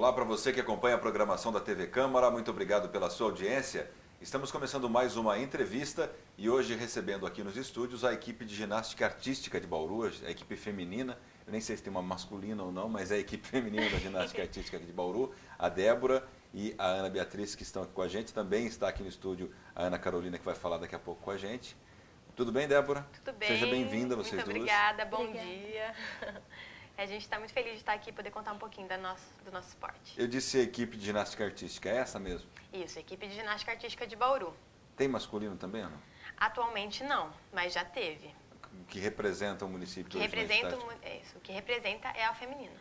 Olá para você que acompanha a programação da TV Câmara, muito obrigado pela sua audiência. Estamos começando mais uma entrevista e hoje recebendo aqui nos estúdios a equipe de ginástica artística de Bauru, a equipe feminina. Eu nem sei se tem uma masculina ou não, mas é a equipe feminina da ginástica artística aqui de Bauru, a Débora e a Ana Beatriz que estão aqui com a gente. Também está aqui no estúdio a Ana Carolina que vai falar daqui a pouco com a gente. Tudo bem, Débora? Tudo bem. Seja bem-vinda, vocês muito duas. Obrigada, bom Obrigada. dia. A gente está muito feliz de estar aqui e poder contar um pouquinho do nosso esporte. Eu disse a equipe de ginástica artística, é essa mesmo? Isso, equipe de ginástica artística de Bauru. Tem masculino também ou não? Atualmente não, mas já teve. Que representa o município O que hoje na representa, cidade? o que representa é a feminina.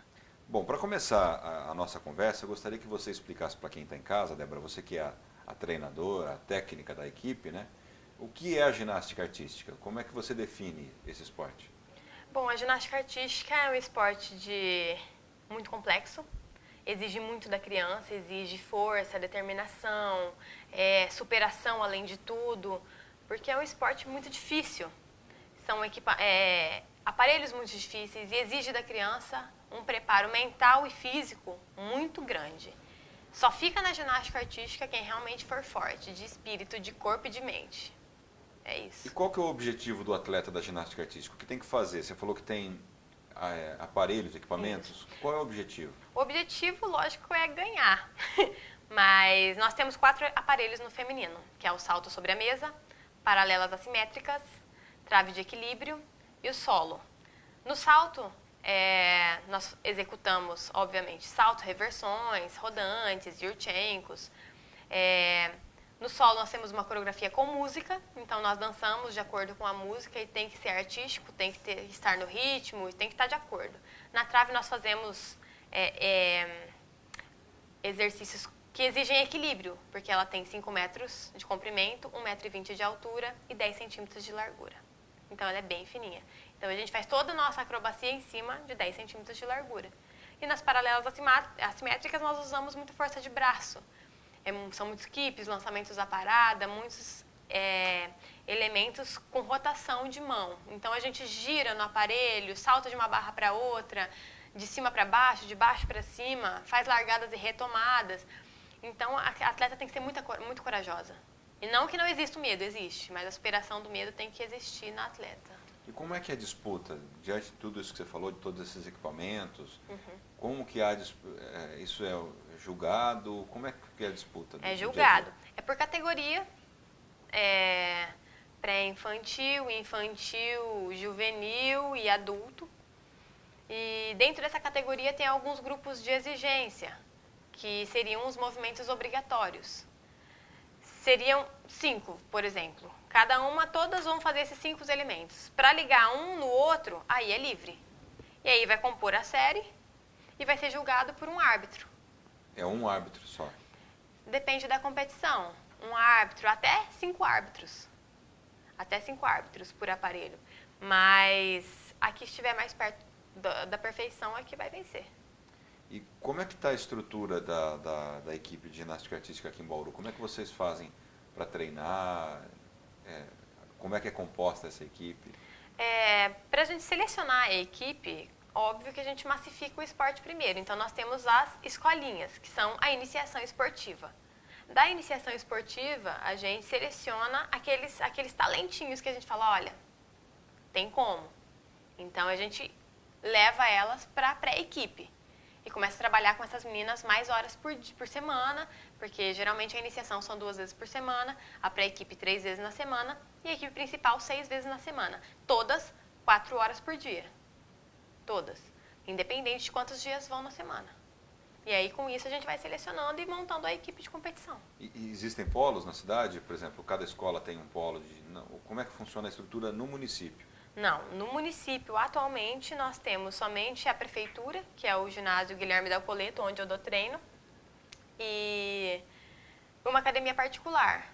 Bom, para começar a nossa conversa, eu gostaria que você explicasse para quem está em casa, Débora, você que é a treinadora, a técnica da equipe, né? O que é a ginástica artística? Como é que você define esse esporte? Bom, a ginástica artística é um esporte muito complexo, exige muito da criança, exige força, determinação, superação além de tudo, porque é um esporte muito difícil. São aparelhos muito difíceis e exige da criança um preparo mental e físico muito grande. Só fica na ginástica artística quem realmente for forte, de espírito, de corpo e de mente. É isso. E qual que é o objetivo do atleta da ginástica artística? O que tem que fazer? Você falou que tem aparelhos, equipamentos. Isso. Qual é o objetivo? O objetivo, lógico, é ganhar. Mas nós temos 4 aparelhos no feminino, que é o salto sobre a mesa, paralelas assimétricas, trave de equilíbrio e o solo. No salto, nós executamos, obviamente, salto, reversões, rodantes, yurchenkos. No solo nós temos uma coreografia com música, então nós dançamos de acordo com a música e tem que ser artístico, tem que estar no ritmo e tem que estar de acordo. Na trave nós fazemos exercícios que exigem equilíbrio, porque ela tem 5 metros de comprimento, 1,20 m de altura e 10 centímetros de largura. Então ela é bem fininha. Então a gente faz toda a nossa acrobacia em cima de 10 centímetros de largura. E nas paralelas assimétricas nós usamos muita força de braço. São muitos kips, lançamentos à parada, muitos elementos com rotação de mão. Então a gente gira no aparelho, salta de uma barra para outra, de cima para baixo, de baixo para cima, faz largadas e retomadas. Então a atleta tem que ser muito corajosa. E não que não exista o medo, existe, mas a superação do medo tem que existir na atleta. E como é que é a disputa? Diante de tudo isso que você falou, de todos esses equipamentos, Uhum. como que isso é julgado? Como é que é a disputa? É julgado. É por categoria, pré-infantil, infantil, juvenil e adulto. E dentro dessa categoria tem alguns grupos de exigência, que seriam os movimentos obrigatórios. Seriam 5, por exemplo. Todas vão fazer esses 5 elementos. Para ligar um no outro, aí é livre. E aí vai compor a série e vai ser julgado por um árbitro. É um árbitro só? Depende da competição. Um árbitro, até 5 árbitros. Até 5 árbitros por aparelho. Mas a que estiver mais perto da perfeição é que vai vencer. E como é que está a estrutura da equipe de ginástica artística aqui em Bauru? Como é que vocês fazem para treinar? Como é que é composta essa equipe? Para a gente selecionar a equipe, óbvio que a gente massifica o esporte primeiro. Então, nós temos as escolinhas, que são a iniciação esportiva. Da iniciação esportiva, a gente seleciona aqueles talentinhos que a gente fala, olha, tem como. Então, a gente leva elas para a pré-equipe. E começa a trabalhar com essas meninas mais horas por semana, porque geralmente a iniciação são 2 vezes por semana, a pré-equipe 3 vezes na semana e a equipe principal 6 vezes na semana. Todas 4 horas por dia. Todas. Independente de quantos dias vão na semana. E aí com isso a gente vai selecionando e montando a equipe de competição. E existem polos na cidade? Por exemplo, cada escola tem um polo de... Como é que funciona a estrutura no município? Não, no município, atualmente, nós temos somente a prefeitura, que é o ginásio Guilherme Dalpoleto, onde eu dou treino, e uma academia particular.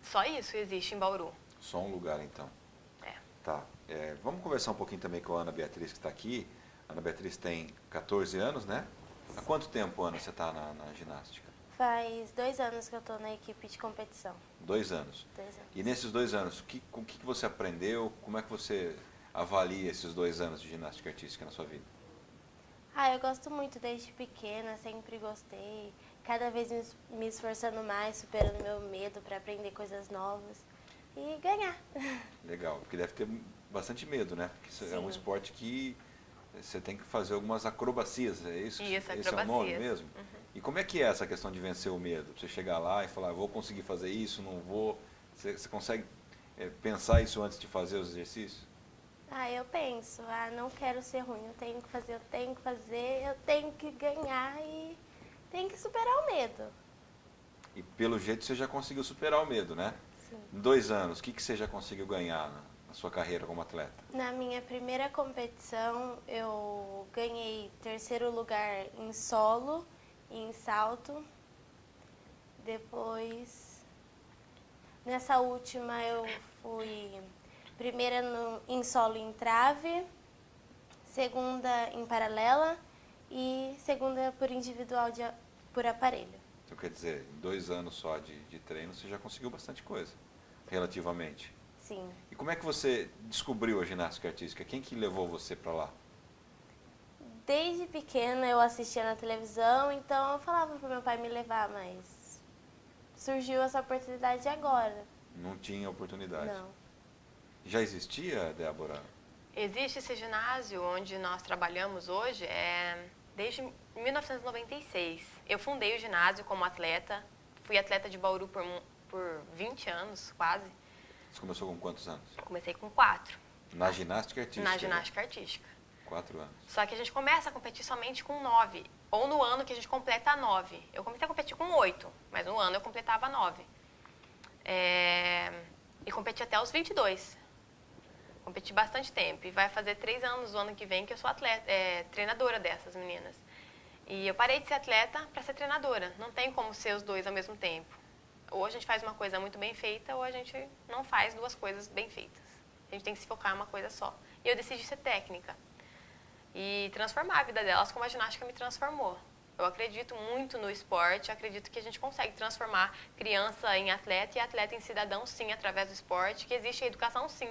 Só isso existe em Bauru. Só um lugar, então. É. Tá. Vamos conversar um pouquinho também com a Ana Beatriz, que está aqui. A Ana Beatriz tem 14 anos, né? Há quanto tempo, Ana, você está na ginástica? Faz 2 anos que eu estou na equipe de competição. 2 anos. 2 anos. E nesses 2 anos, o que você aprendeu? Como é que você avalia esses 2 anos de ginástica artística na sua vida? Ah, eu gosto muito desde pequena, sempre gostei. Cada vez me esforçando mais, superando meu medo para aprender coisas novas e ganhar. Legal, porque deve ter bastante medo, né? Porque isso é um Sim. esporte que você tem que fazer algumas acrobacias, é isso? Isso, Esse é o nome acrobacias. mesmo? E como é que é essa questão de vencer o medo? Você chegar lá e falar, vou conseguir fazer isso, não vou. Você consegue pensar isso antes de fazer os exercícios? Ah, eu penso, não quero ser ruim, eu tenho que fazer, eu tenho que fazer, eu tenho que ganhar e tenho que superar o medo. E pelo jeito você já conseguiu superar o medo, né? Sim. Em 2 anos, o que você já conseguiu ganhar na sua carreira como atleta? Na minha primeira competição, eu ganhei terceiro lugar em solo e em salto. Depois, nessa última, eu fui primeira em solo e em trave, segunda em paralela e segunda por individual por aparelho. Então quer dizer, em 2 anos só de treino você já conseguiu bastante coisa, relativamente. Sim. E como é que você descobriu a ginástica artística? Quem que levou você para lá? Desde pequena eu assistia na televisão, então eu falava pro meu pai me levar, mas surgiu essa oportunidade agora. Não tinha oportunidade. Não. Já existia, Débora? Existe esse ginásio onde nós trabalhamos hoje desde 1996. Eu fundei o ginásio como atleta, fui atleta de Bauru por 20 anos, quase. Você começou com quantos anos? Comecei com 4, Na ginástica artística? na ginástica artística. 4 anos. Só que a gente começa a competir somente com 9, ou no ano que a gente completa 9. Eu comecei a competir com 8, mas no ano eu completava 9. E competi até os 22. Competi bastante tempo. E vai fazer 3 anos o ano que vem que eu sou atleta, treinadora dessas meninas. E eu parei de ser atleta para ser treinadora. Não tem como ser os dois ao mesmo tempo. Ou a gente faz uma coisa muito bem feita, ou a gente não faz duas coisas bem feitas. A gente tem que se focar em uma coisa só. E eu decidi ser técnica. E transformar a vida delas como a ginástica me transformou. Eu acredito muito no esporte, acredito que a gente consegue transformar criança em atleta e atleta em cidadão, sim, através do esporte, que existe a educação, sim,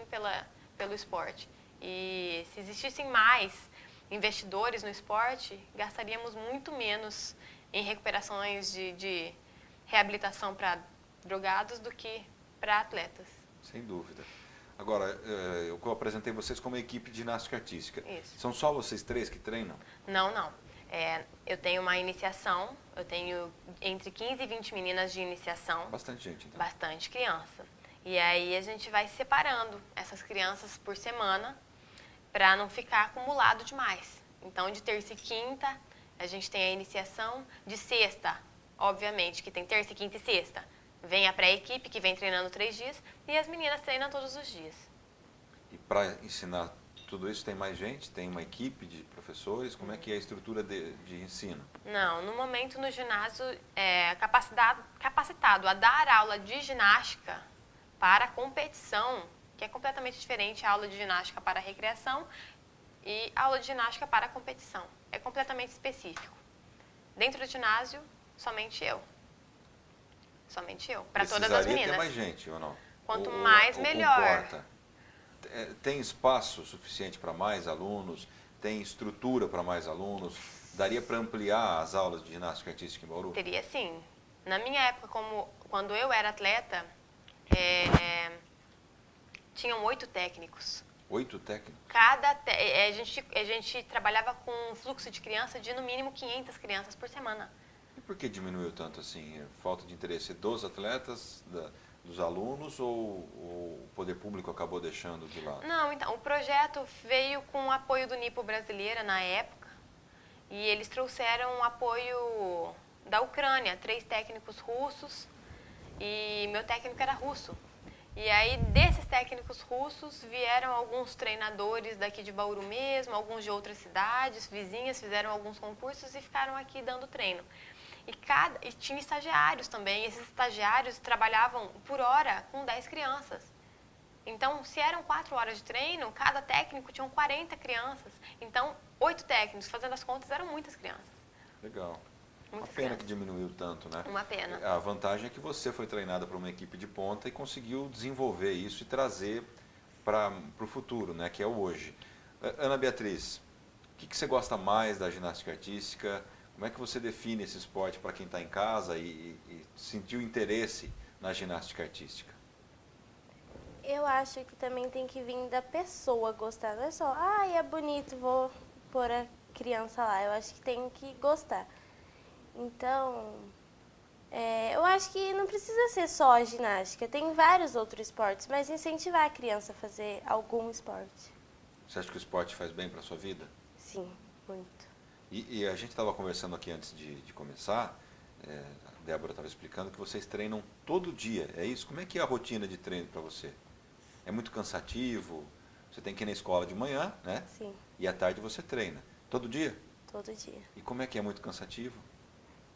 pelo esporte. E se existissem mais investidores no esporte, gastaríamos muito menos em recuperações de reabilitação para drogados do que para atletas. Sem dúvida. Agora, eu apresentei vocês como equipe de ginástica artística. Isso. São só vocês 3 que treinam? Não. Eu tenho uma iniciação, eu tenho entre 15 e 20 meninas de iniciação. Bastante gente, então. Bastante criança. E aí a gente vai separando essas crianças por semana para não ficar acumulado demais. Então, de terça e quinta, a gente tem a iniciação. De sexta, obviamente, que tem terça, quinta e sexta, vem a pré-equipe, que vem treinando 3 dias, e as meninas treinam todos os dias. E para ensinar tudo isso tem mais gente? Tem uma equipe de professores? Como é que é a estrutura de ensino? Não, no momento no ginásio é capacitado a dar aula de ginástica para competição, que é completamente diferente a aula de ginástica para recreação e aula de ginástica para competição. É completamente específico. Dentro do ginásio, somente eu. Somente eu, para todas as Precisaria meninas. ter mais gente ou não? Quanto Ou mais, melhor. Comporta? Tem espaço suficiente para mais alunos? Tem estrutura para mais alunos? Daria para ampliar as aulas de ginástica artística em Bauru? Teria sim. Na minha época, quando eu era atleta, tinham 8 técnicos. 8 técnicos? A gente trabalhava com um fluxo de criança de no mínimo 500 crianças por semana. E por que diminuiu tanto assim? Falta de interesse dos atletas, dos alunos ou o poder público acabou deixando de lado? Não, então, o projeto veio com o apoio do Nipo Brasileira na época e eles trouxeram o apoio da Ucrânia, 3 técnicos russos e meu técnico era russo. E aí, desses técnicos russos, vieram alguns treinadores daqui de Bauru mesmo, alguns de outras cidades, vizinhas, fizeram alguns concursos e ficaram aqui dando treino. E tinha estagiários também, esses estagiários trabalhavam por hora com 10 crianças. Então, se eram 4 horas de treino, cada técnico tinha 40 crianças. Então, 8 técnicos, fazendo as contas, eram muitas crianças. Legal. Muitas Uma pena crianças. que diminuiu tanto, né? Uma pena. A vantagem é que você foi treinada por uma equipe de ponta e conseguiu desenvolver isso e trazer para o futuro, né? Que é o hoje. Ana Beatriz, O que você gosta mais da ginástica artística? Como é que você define esse esporte para quem está em casa e sentiu interesse na ginástica artística? Eu acho que também tem que vir da pessoa gostar. Não é só, é bonito, vou pôr a criança lá. Eu acho que tem que gostar. Então, eu acho que não precisa ser só a ginástica. Tem vários outros esportes, mas incentivar a criança a fazer algum esporte. Você acha que o esporte faz bem para a sua vida? Sim, muito. E a gente estava conversando aqui antes de começar, a Débora estava explicando que vocês treinam todo dia, é isso? Como é que é a rotina de treino para você? É muito cansativo? Você tem que ir na escola de manhã, né? Sim, E à tarde você treina. Todo dia? todo dia. E como é que é muito cansativo?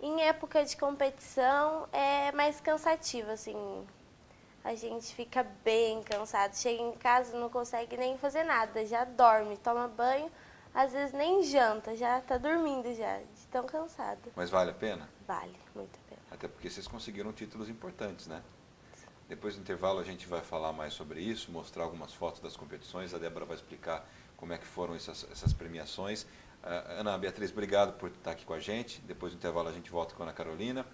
Em época de competição é mais cansativo, assim. A gente fica bem cansado. Chega em casa, não consegue nem fazer nada. Já dorme, toma banho, às vezes nem janta, já tá dormindo já, de tão cansado. Mas vale a pena? Vale muito a pena. Até porque vocês conseguiram títulos importantes, né? Depois do intervalo a gente vai falar mais sobre isso, mostrar algumas fotos das competições. A Débora vai explicar como é que foram essas premiações. Ana Beatriz, obrigado por estar aqui com a gente. Depois do intervalo a gente volta com a Ana Carolina.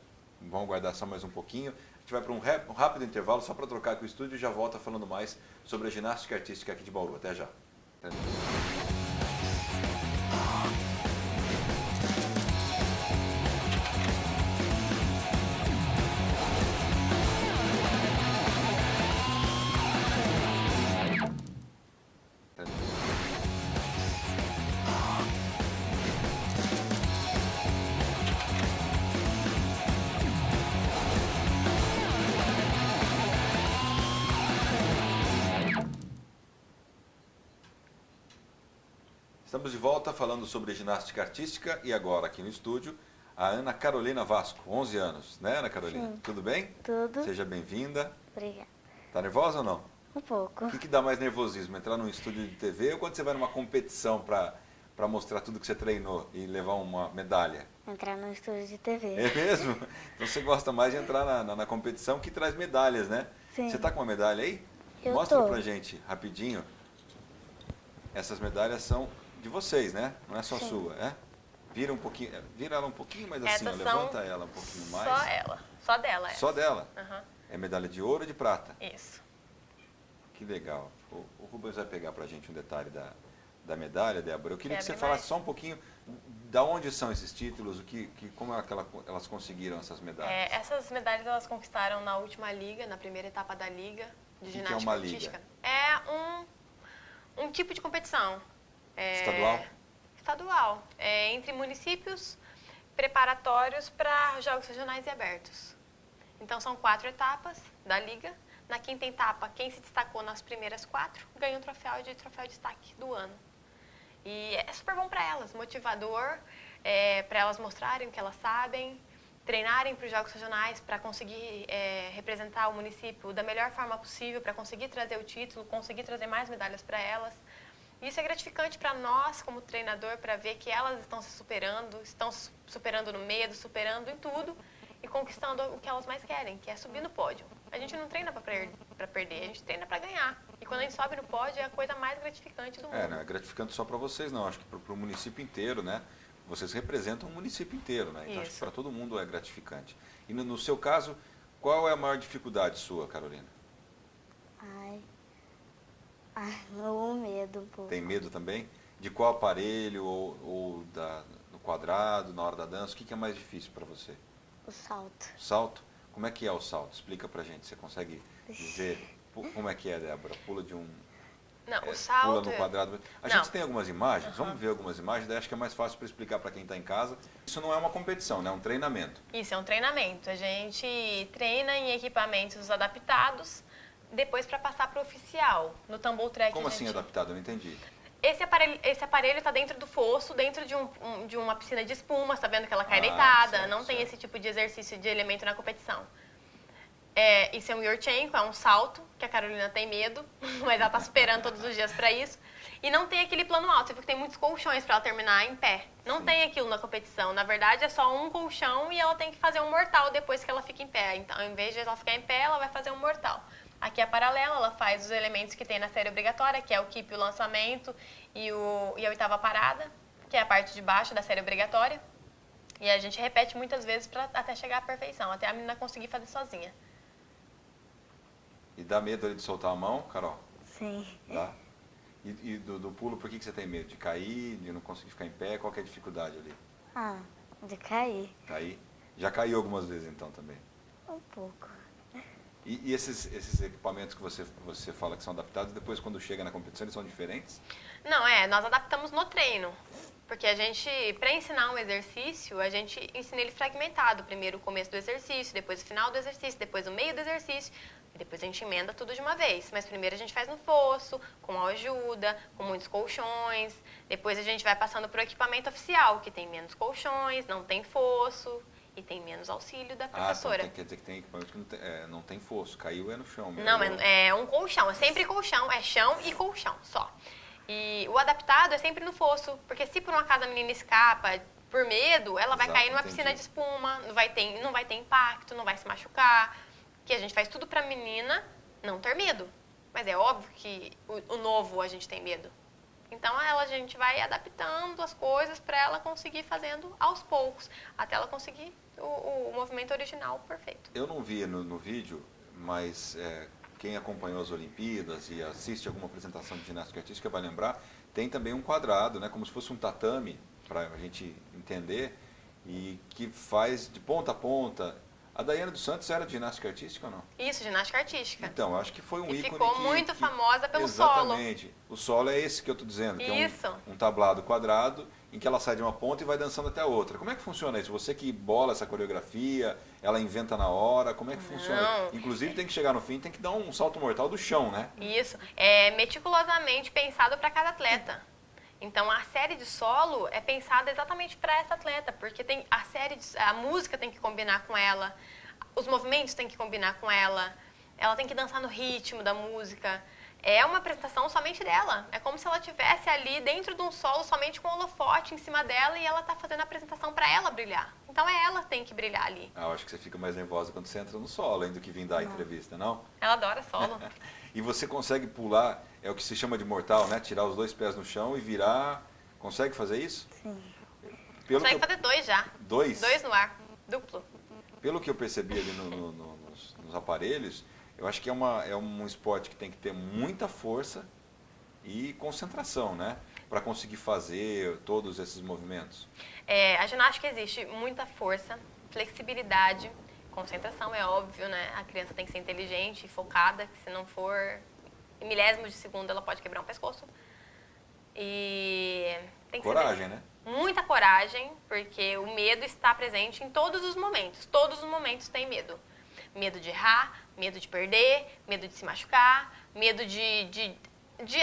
Vamos aguardar só mais um pouquinho. A gente vai para um rápido intervalo só para trocar aqui o estúdio e já volta falando mais sobre a ginástica artística aqui de Bauru. Até já. Estamos de volta falando sobre ginástica artística e agora aqui no estúdio a Ana Carolina Vasco, 11 anos, né, Ana Carolina? Sim. Tudo bem? Tudo. Seja bem-vinda. Obrigada. Tá nervosa ou não? Um pouco. O que dá mais nervosismo, entrar num estúdio de TV ou quando você vai numa competição para mostrar tudo que você treinou e levar uma medalha? Entrar no estúdio de TV. É mesmo? Então você gosta mais de entrar na competição que traz medalhas, né? Sim. Você tá com uma medalha aí? Eu Mostra tô. pra gente, rapidinho. Essas medalhas são de vocês, né? Não é só Sim. sua, é? Vira ela um pouquinho mais assim, ó, Essas levanta são ela um pouquinho mais. Só ela. Só dela. Só dela? Aham. É medalha de ouro ou de prata? Isso. Que legal. O Rubens vai pegar pra gente um detalhe da medalha, Débora. Eu queria Quer que você abrir falasse mais? só um pouquinho da onde são esses títulos, como é que elas conseguiram essas medalhas. Essas medalhas elas conquistaram na última liga, na primeira etapa da liga de que é ginástica uma liga? artística. É um tipo de competição. Estadual? Estadual. Entre municípios preparatórios para jogos regionais e abertos. Então são 4 etapas da liga. Na quinta etapa, quem se destacou nas primeiras 4 ganha um troféu de destaque do ano. E é super bom para elas, motivador, para elas mostrarem o que elas sabem, treinarem para os jogos regionais para conseguir representar o município da melhor forma possível, para conseguir trazer o título, conseguir trazer mais medalhas para elas. Isso é gratificante para nós, como treinador, para ver que elas estão se superando no medo, superando em tudo e conquistando o que elas mais querem, que é subir no pódio. A gente não treina para perder, a gente treina para ganhar. E quando a gente sobe no pódio é a coisa mais gratificante do mundo. Não é gratificante só para vocês, não. Acho que para o município inteiro, né? Vocês representam o município inteiro, né? Então acho que para todo mundo é gratificante. E no seu caso, qual é a maior dificuldade sua, Carolina? O medo um pouco. Tem medo também? De qual aparelho ou do quadrado, na hora da dança? O que é mais difícil para você? O salto. Salto? Como é que é o salto? Explica pra gente. Você consegue dizer como é que é, Débora? Pula de um... Não, o salto... Pula no quadrado. A gente tem algumas imagens, vamos ver algumas imagens, daí acho que é mais fácil para explicar para quem está em casa. Isso não é uma competição, né? É um treinamento. Isso, é um treinamento. A gente treina em equipamentos adaptados, depois para passar para o oficial, no Tumble Track. Como assim adaptado? Eu não entendi. Esse aparelho está dentro do fosso, dentro de uma piscina de espuma, sabendo que ela cai deitada, certo, não tem certo. esse tipo de exercício de elemento na competição. Isso é um Yurchenko, é um salto, que a Carolina tem medo, mas ela está superando todos os dias para isso. E não tem aquele plano alto, você viu que tem muitos colchões para ela terminar em pé. Não tem aquilo na competição, na verdade é só um colchão e ela tem que fazer um mortal depois que ela fica em pé. Então, ao invés de ela ficar em pé, ela vai fazer um mortal. Aqui é paralela, ela faz os elementos que tem na série obrigatória, que é o keep, o lançamento e a oitava parada. que é a parte de baixo da série obrigatória. E a gente repete muitas vezes até chegar à perfeição, até a menina conseguir fazer sozinha. E dá medo ali de soltar a mão, Carol? Sim. Dá? E do pulo, por que você tem medo? De cair, de não conseguir ficar em pé? Qual que é a dificuldade ali? Ah, de cair. Cair? Já caiu algumas vezes então também? Um pouco. E esses equipamentos que você fala que são adaptados, depois quando chega na competição eles são diferentes? Não, nós adaptamos no treino. Porque a gente, para ensinar um exercício, a gente ensina ele fragmentado. Primeiro o começo do exercício, depois o final do exercício, depois o meio do exercício. E depois a gente emenda tudo de uma vez. Mas primeiro a gente faz no fosso, com ajuda, com muitos colchões. Depois a gente vai passando para o equipamento oficial, que tem menos colchões, não tem fosso e tem menos auxílio da professora. Então quer dizer que tem equipamento que não tem fosso, caiu no chão mesmo. Não, é um colchão, é sempre colchão, é chão e colchão só. E o adaptado é sempre no fosso, porque se por um acaso a menina escapa por medo, ela vai cair numa piscina de espuma, não vai ter impacto, não vai se machucar. Que a gente faz tudo pra menina não ter medo. Mas é óbvio que o novo a gente tem medo. Então a gente vai adaptando as coisas para ela conseguir fazendo aos poucos, até ela conseguir o movimento original perfeito. Eu não vi no vídeo, mas quem acompanhou as Olimpíadas e assiste alguma apresentação de ginástica artística vai lembrar, tem também um quadrado, né, como se fosse um tatame, para a gente entender, e que faz de ponta a ponta. A Daiane dos Santos era de ginástica artística ou não? Isso, ginástica artística. Então, acho que foi um ícone que ficou muito famosa pelo solo. Exatamente. O solo é esse que eu estou dizendo, que isso. É um tablado quadrado em que ela sai de uma ponta e vai dançando até a outra. Como é que funciona isso? Você que bola essa coreografia, ela inventa na hora, como é que funciona? Inclusive tem que chegar no fim, tem que dar um salto mortal do chão, né? Isso. É meticulosamente pensado para cada atleta. Então a série de solo é pensada exatamente para essa atleta, porque tem a música tem que combinar com ela, os movimentos têm que combinar com ela tem que dançar no ritmo da música. É uma apresentação somente dela. É como se ela estivesse ali dentro de um solo somente com o holofote em cima dela e ela está fazendo a apresentação para ela brilhar. Então ela que tem que brilhar ali. Eu acho que você fica mais nervosa quando você entra no solo, ainda do que vir dar a entrevista, não? Ela adora solo. E você consegue pular, é o que se chama de mortal, né? Tirar os dois pés no chão e virar. Consegue fazer isso? Sim. Consegue fazer 2 já. 2? 2 no ar, duplo. Pelo que eu percebi ali nos aparelhos, eu acho que é um esporte que tem que ter muita força e concentração, né? Para conseguir fazer todos esses movimentos. A ginástica existe muita força, flexibilidade, concentração, é óbvio, né? A criança tem que ser inteligente e focada, que se não for em milésimos de segundo ela pode quebrar um pescoço. E tem que coragem, né? Muita coragem, porque o medo está presente em todos os momentos. Todos os momentos tem medo. Medo de errar, medo de perder, medo de se machucar, medo de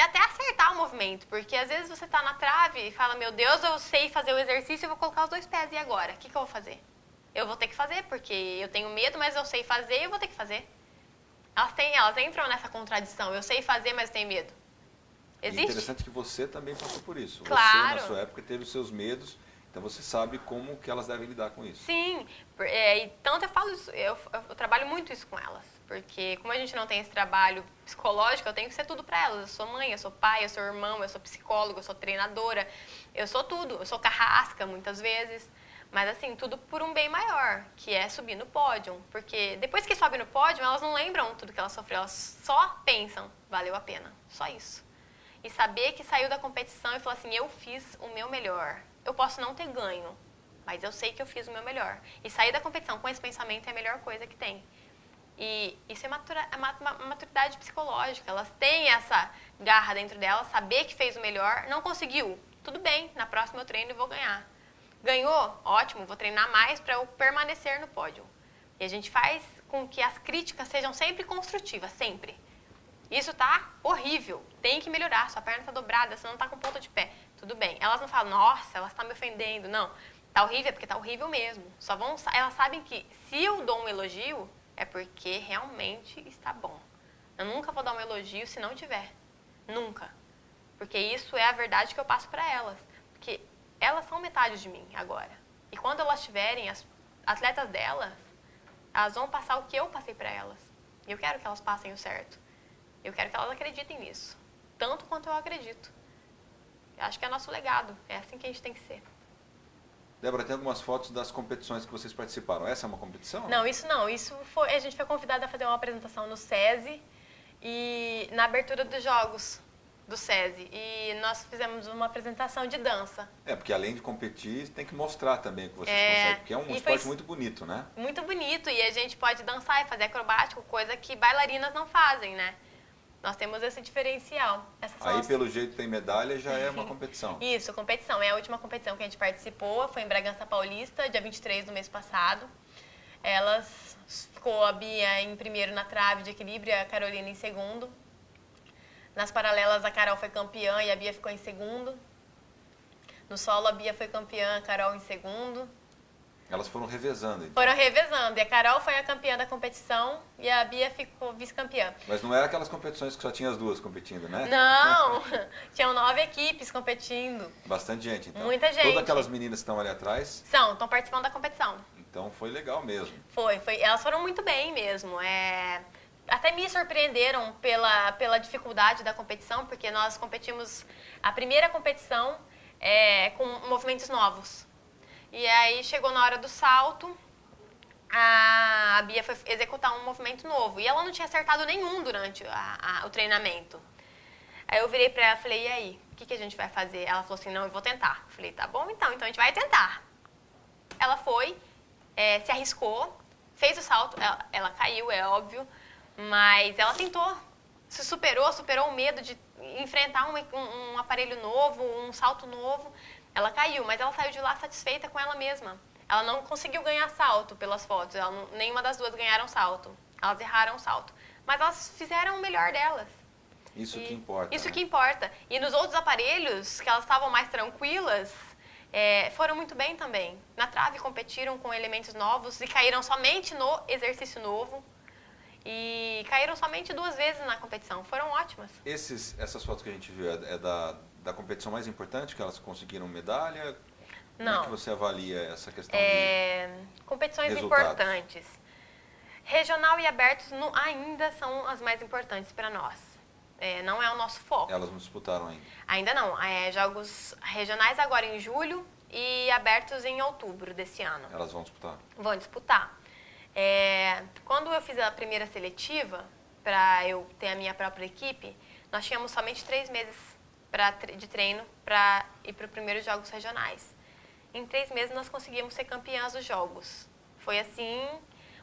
até acertar o movimento. Porque às vezes você está na trave e fala, meu Deus, eu sei fazer o exercício, eu vou colocar os 2 pés, e agora? O que eu vou fazer? Eu vou ter que fazer, porque eu tenho medo, mas eu sei fazer e eu vou ter que fazer. Elas entram nessa contradição. Eu sei fazer, mas eu tenho medo. Existe? E é interessante que você também passou por isso. Claro. Você, na sua época, teve os seus medos, então você sabe como que elas devem lidar com isso. Sim, e tanto eu falo isso, eu trabalho muito isso com elas, porque como a gente não tem esse trabalho psicológico, eu tenho que ser tudo para elas. Eu sou mãe, eu sou pai, eu sou irmão, eu sou psicóloga, eu sou treinadora, eu sou tudo, eu sou carrasca muitas vezes, mas assim, tudo por um bem maior, que é subir no pódio, porque depois que sobe no pódio, elas não lembram tudo que elas sofreram, elas só pensam, valeu a pena, só isso. E saber que saiu da competição e falou assim, eu fiz o meu melhor. Eu posso não ter ganho, mas eu sei que eu fiz o meu melhor. E sair da competição com esse pensamento é a melhor coisa que tem. E isso é maturidade psicológica. Elas têm essa garra dentro delas, saber que fez o melhor. Não conseguiu? Tudo bem, na próxima eu treino e vou ganhar. Ganhou? Ótimo, vou treinar mais para eu permanecer no pódio. E a gente faz com que as críticas sejam sempre construtivas, sempre. Isso tá horrível, tem que melhorar, sua perna tá dobrada, você não tá com ponta de pé. Tudo bem. Elas não falam, nossa, elas estão me ofendendo. Não, tá horrível é porque tá horrível mesmo. Elas sabem que se eu dou um elogio, é porque realmente está bom. Eu nunca vou dar um elogio se não tiver. Nunca. Porque isso é a verdade que eu passo para elas. Porque elas são metade de mim agora. E quando elas tiverem, as atletas delas, elas vão passar o que eu passei para elas. E eu quero que elas passem o certo. Eu quero que elas acreditem nisso. Tanto quanto eu acredito. Acho que é nosso legado, é assim que a gente tem que ser. Débora, tem algumas fotos das competições que vocês participaram. Essa é uma competição? Não, isso não. Isso foi, a gente foi convidada a fazer uma apresentação no SESI e na abertura dos jogos do SESI. E nós fizemos uma apresentação de dança. Porque além de competir, tem que mostrar também o que vocês conseguem, porque é um esporte muito bonito, né? Muito bonito, e a gente pode dançar e fazer acrobático, coisa que bailarinas não fazem, né? Nós temos esse diferencial. Aí, pelo jeito, tem medalha, já é uma competição. Isso, competição. É a última competição que a gente participou, foi em Bragança Paulista, dia 23 do mês passado. Ficou a Bia em primeiro na trave de equilíbrio e a Carolina em segundo. Nas paralelas, a Carol foi campeã e a Bia ficou em segundo. No solo, a Bia foi campeã, a Carol em segundo. Elas foram revezando, então. Foram revezando. E a Carol foi a campeã da competição e a Bia ficou vice-campeã. Mas não era aquelas competições que só tinha as duas competindo, né? Não! Tinham 9 equipes competindo. Bastante gente, então. Muita gente. Todas aquelas meninas que estão ali atrás? Estão participando da competição. Então foi legal mesmo. Foi. Elas foram muito bem mesmo. Até me surpreenderam pela dificuldade da competição, porque nós competimos a primeira competição com movimentos novos. E aí chegou na hora do salto, a Bia foi executar um movimento novo. E ela não tinha acertado nenhum durante o treinamento. Aí eu virei pra ela e falei, e aí, o que a gente vai fazer? Ela falou assim, não, eu vou tentar. Eu falei, tá bom, então a gente vai tentar. Ela foi, se arriscou, fez o salto, ela caiu, é óbvio, mas ela tentou, se superou o medo de enfrentar um aparelho novo, um salto novo. Ela caiu, mas ela saiu de lá satisfeita com ela mesma. Ela não conseguiu ganhar salto pelas fotos, nenhuma das duas ganharam salto. Elas erraram o salto, mas elas fizeram o melhor delas. Isso que importa. Isso né? que importa. E nos outros aparelhos, que elas estavam mais tranquilas, foram muito bem também. Na trave competiram com elementos novos e caíram somente no exercício novo. E caíram somente 2 vezes na competição. Foram ótimas. Essas fotos que a gente viu é da competição mais importante, que elas conseguiram medalha? Não. Como é que você avalia essa questão de competições resultados? importantes. Regional e abertos ainda são as mais importantes para nós. Não é o nosso foco. Elas não disputaram ainda? Ainda não. Jogos regionais agora em julho e abertos em outubro desse ano. Elas vão disputar? Vão disputar. Quando eu fiz a primeira seletiva, para eu ter a minha própria equipe, nós tínhamos somente 3 meses de treino para ir para os primeiros jogos regionais. Em 3 meses nós conseguimos ser campeãs dos jogos. Foi assim,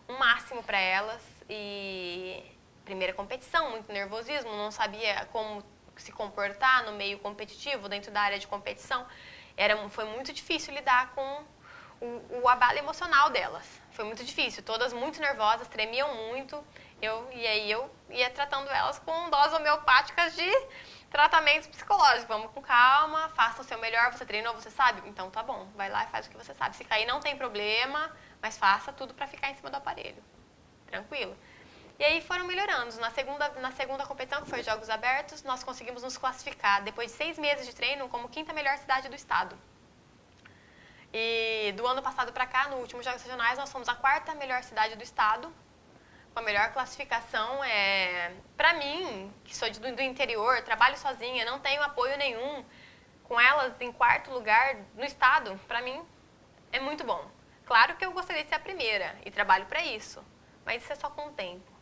um máximo para elas. E primeira competição, muito nervosismo, não sabia como se comportar no meio competitivo, dentro da área de competição. Foi muito difícil lidar com o abalo emocional delas. Foi muito difícil, todas muito nervosas, tremiam muito. E aí eu ia tratando elas com doses homeopáticas de tratamentos psicológicos. Vamos com calma, faça o seu melhor, você treinou, você sabe? Então tá bom, vai lá e faz o que você sabe. Se cair não tem problema, mas faça tudo para ficar em cima do aparelho. Tranquilo. E aí foram melhorando. Na segunda competição, que foi Jogos Abertos, nós conseguimos nos classificar, depois de 6 meses de treino, como 5ª melhor cidade do estado. E do ano passado para cá, no último Jogos Regionais, nós fomos a 4ª melhor cidade do estado, com a melhor classificação. Para mim, que sou do interior, trabalho sozinha, não tenho apoio nenhum, com elas em 4º lugar no estado, para mim é muito bom. Claro que eu gostaria de ser a primeira e trabalho para isso, mas isso é só com o tempo.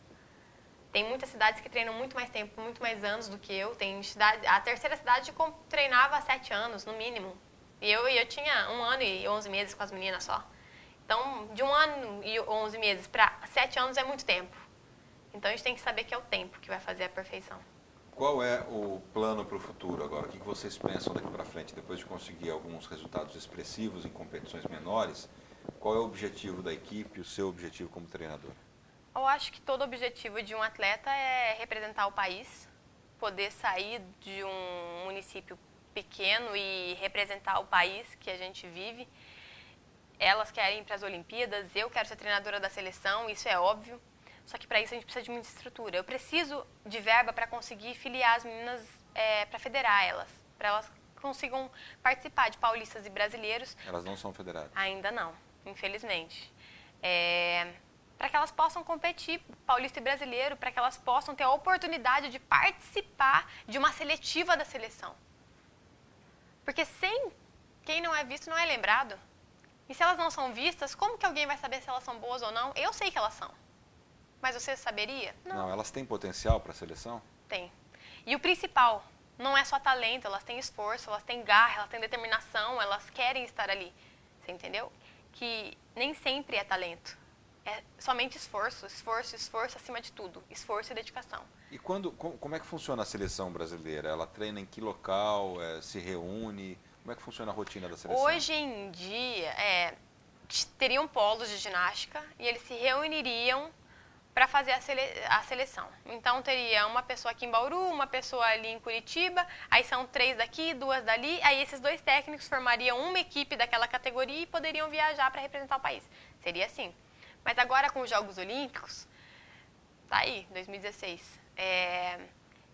Tem muitas cidades que treinam muito mais tempo, muito mais anos do que eu. A terceira cidade treinava há 7 anos, no mínimo. E eu tinha 1 ano e 11 meses com as meninas só. Então, de 1 ano e 11 meses para 7 anos é muito tempo. Então, a gente tem que saber que é o tempo que vai fazer a perfeição. Qual é o plano para o futuro agora? O que vocês pensam daqui para frente, depois de conseguir alguns resultados expressivos em competições menores? Qual é o objetivo da equipe, o seu objetivo como treinador? Eu acho que todo objetivo de um atleta é representar o país, poder sair de um município pequeno e representar o país que a gente vive. Elas querem ir para as Olimpíadas, eu quero ser treinadora da seleção, isso é óbvio. Só que para isso a gente precisa de muita estrutura. Eu preciso de verba para conseguir filiar as meninas, para federar elas, para elas consigam participar de paulistas e brasileiros. Elas não são federadas? Ainda não, infelizmente. Para que elas possam competir, paulista e brasileiro, para que elas possam ter a oportunidade de participar de uma seletiva da seleção. Porque sem quem não é visto não é lembrado. E se elas não são vistas, como que alguém vai saber se elas são boas ou não? Eu sei que elas são. Mas você saberia? Não, elas têm potencial para a seleção? Tem. E o principal, não é só talento, elas têm esforço, elas têm garra, elas têm determinação, elas querem estar ali. Você entendeu? Que nem sempre é talento. É somente esforço, esforço, esforço acima de tudo. Esforço e dedicação. E como é que funciona a seleção brasileira? Ela treina em que local? Se reúne? Como é que funciona a rotina da seleção? Hoje em dia, teriam polos de ginástica e eles se reuniriam para fazer a seleção. Então, teria uma pessoa aqui em Bauru, uma pessoa ali em Curitiba, aí são 3 daqui, 2 dali, aí esses 2 técnicos formariam uma equipe daquela categoria e poderiam viajar para representar o país. Seria assim. Mas agora, com os Jogos Olímpicos, tá aí, 2016,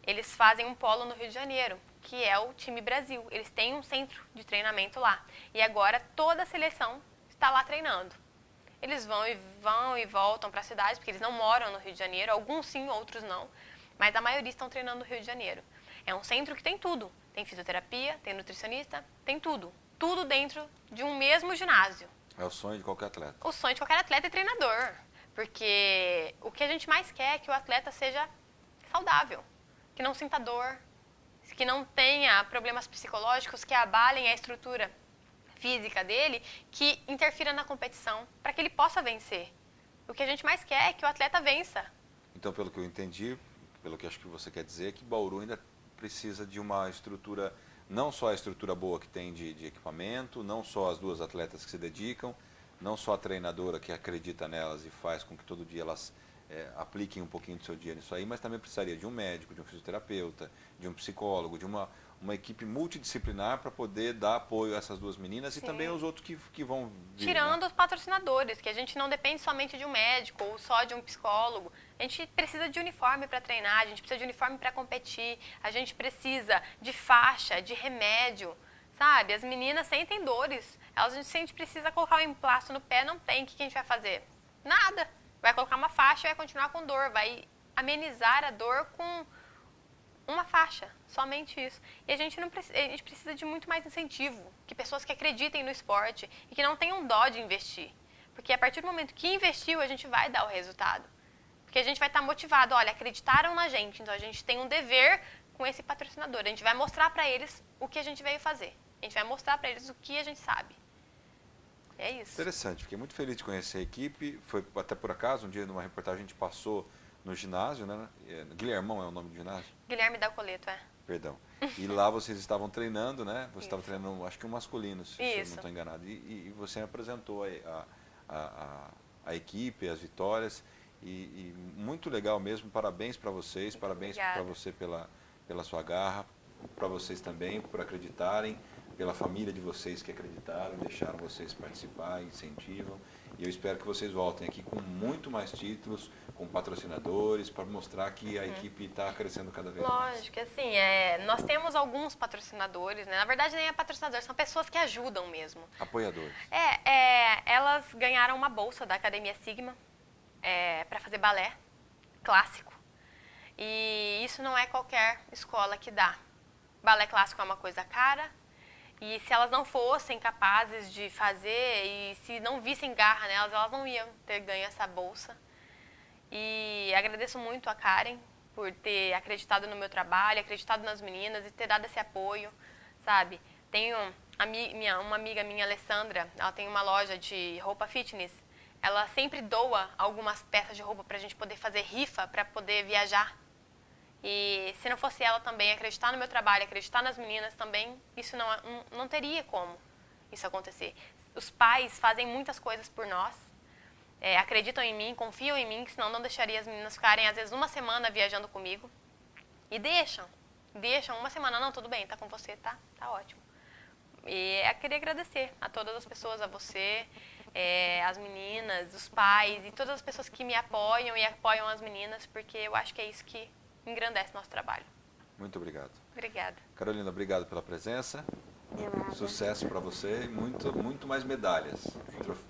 eles fazem um polo no Rio de Janeiro, que é o time Brasil. Eles têm um centro de treinamento lá. E agora, toda a seleção está lá treinando. Eles vão e voltam para a cidade, porque eles não moram no Rio de Janeiro. Alguns sim, outros não. Mas a maioria estão treinando no Rio de Janeiro. É um centro que tem tudo. Tem fisioterapia, tem nutricionista, tem tudo. Tudo dentro de um mesmo ginásio. É o sonho de qualquer atleta. O sonho de qualquer atleta é treinador. Porque o que a gente mais quer é que o atleta seja saudável. Que não sinta dor. Que não tenha problemas psicológicos que abalem a estrutura física dele, que interfira na competição, para que ele possa vencer. O que a gente mais quer é que o atleta vença. Então, pelo que eu entendi, pelo que acho que você quer dizer, é que Bauru ainda precisa de uma estrutura, não só a estrutura boa que tem de equipamento, não só as 2 atletas que se dedicam, não só a treinadora que acredita nelas e faz com que todo dia elas apliquem um pouquinho do seu dia nisso aí, mas também precisaria de um médico, de um fisioterapeuta, de um psicólogo, de uma equipe multidisciplinar para poder dar apoio a essas 2 meninas. Sim. E também aos outros que vão vir, tirando, né? Os patrocinadores, que a gente não depende somente de um médico ou só de um psicólogo. A gente precisa de uniforme para treinar, a gente precisa de uniforme para competir, a gente precisa de faixa, de remédio, sabe? As meninas sentem dores. Se a gente precisa colocar um emplasto no pé, não tem. O que a gente vai fazer? Nada. Vai colocar uma faixa e vai continuar com dor. Vai amenizar a dor com uma faixa, somente isso. E a gente precisa de muito mais incentivo, que pessoas que acreditem no esporte e que não tenham dó de investir. Porque a partir do momento que investiu, a gente vai dar o resultado. Porque a gente vai estar motivado, olha, acreditaram na gente, então a gente tem um dever com esse patrocinador. A gente vai mostrar para eles o que a gente veio fazer. A gente vai mostrar para eles o que a gente sabe. É isso. Interessante, fiquei muito feliz de conhecer a equipe. Foi até por acaso, um dia numa reportagem a gente passou no ginásio, né? Guilhermão é o nome do ginásio? Guilherme da Coleto, Perdão. E lá vocês estavam treinando, né? Você estava treinando, acho que um masculino, se eu não estou enganado. E você apresentou a equipe, as vitórias. E muito legal mesmo. Parabéns para vocês, parabéns para você pela sua garra, para vocês também por acreditarem, pela família de vocês que acreditaram, deixaram vocês participar, incentivam. E eu espero que vocês voltem aqui com muito mais títulos, com patrocinadores, para mostrar que a equipe está crescendo cada vez mais. Lógico, assim, nós temos alguns patrocinadores, né? Na verdade, nem é patrocinador, são pessoas que ajudam mesmo. Apoiadores. Elas ganharam uma bolsa da Academia Sigma para fazer balé clássico. E isso não é qualquer escola que dá. Balé clássico é uma coisa cara. E se elas não fossem capazes de fazer e se não vissem garra nelas, elas não iam ter ganho essa bolsa. E agradeço muito a Karen por ter acreditado no meu trabalho, acreditado nas meninas e ter dado esse apoio, sabe? Tenho uma amiga minha, Alessandra, ela tem uma loja de roupa fitness. Ela sempre doa algumas peças de roupa para a gente poder fazer rifa, para poder viajar. E se não fosse ela também acreditar no meu trabalho, acreditar nas meninas também, isso não teria como isso acontecer. Os pais fazem muitas coisas por nós, acreditam em mim, confiam em mim, senão não deixaria as meninas ficarem, às vezes, uma semana viajando comigo. E deixam uma semana, não, tudo bem, tá com você, tá ótimo. E eu queria agradecer a todas as pessoas, a você, as meninas, os pais e todas as pessoas que me apoiam e apoiam as meninas, porque eu acho que é isso que engrandece nosso trabalho. Muito obrigado. Obrigada. Carolina, obrigado pela presença. De nada. Sucesso para você e muito mais medalhas.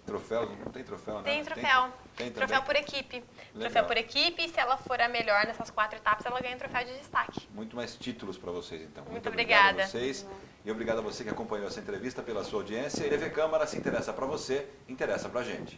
Troféu, não tem troféu, né? Tem troféu. Tem Troféu também? por equipe. Legal. Troféu por equipe, e se ela for a melhor nessas 4 etapas, ela ganha um troféu de destaque. Muito mais títulos para vocês, então. Muito obrigado obrigada. a vocês. E obrigado a você que acompanhou essa entrevista, pela sua audiência. E TV Câmara, se interessa para você, interessa para a gente.